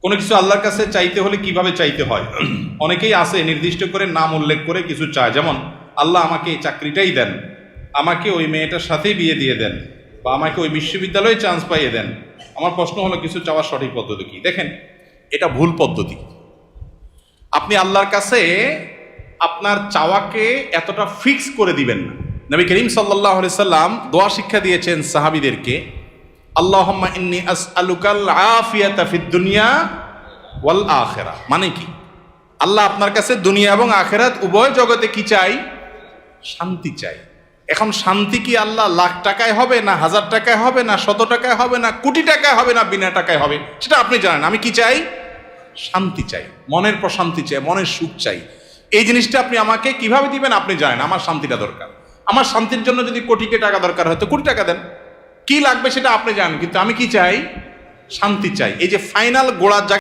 কোনো কিছু আল্লাহর কাছে চাইতে হলে কিভাবে চাইতে হয়? অনেকেই আছে নির্দিষ্ট করে নাম উল্লেখ করে কিছু চায়, যেমন আল্লাহ আমাকে এই চাকরিটাই দেন, আমাকে ওই মেয়েটার সাথেই বিয়ে দিয়ে দেন, বা আমাকে ওই বিশ্ববিদ্যালয়ে চান্স পাইয়ে দেন। আমার প্রশ্ন হলো, কিছু চাওয়ার সঠিক পদ্ধতি কি? দেখেন, এটা ভুল পদ্ধতি। আপনি আল্লাহর কাছে আপনার চাওয়াকে এতটা ফিক্স করে দিবেন না। নবী করিম সাল্লাল্লাহু আলাইহি সাল্লাম দোয়া শিক্ষা দিয়েছেন সাহাবীদেরকে, আল্লাহুম্মা ইন্নী আসআলুকাল আফিয়াতা ফিদ দুনিয়া ওয়াল আখিরা। মানে কি? আল্লাহ আপনার কাছে দুনিয়া এবং আখিরাত উভয় জগতে কি চাই? শান্তি চাই। এখন শান্তি কি আল্লাহ লাখ টাকায় হবে, না হাজার টাকায় হবে, না 100 টাকায় হবে, না কোটি টাকায় হবে, না বিনা টাকায় হবে? সেটা আপনি জানেন। আমি কি চাই? শান্তি চাই, মনের প্রশান্তি চাই, মনের সুখ চাই। এই জিনিসটা আপনি আমাকে কিভাবে দিবেন আপনি জানেন। আমার শান্তিটা দরকার। আমার শান্তির জন্য যদি কোটিকে টাকা দরকার হয় তো কোটি টাকা দেন। কি লাগবে সেটা আপনি জানেন, কিন্তু আমি কি চাই? শান্তি চাই। এই যে ফাইনাল গোড়ার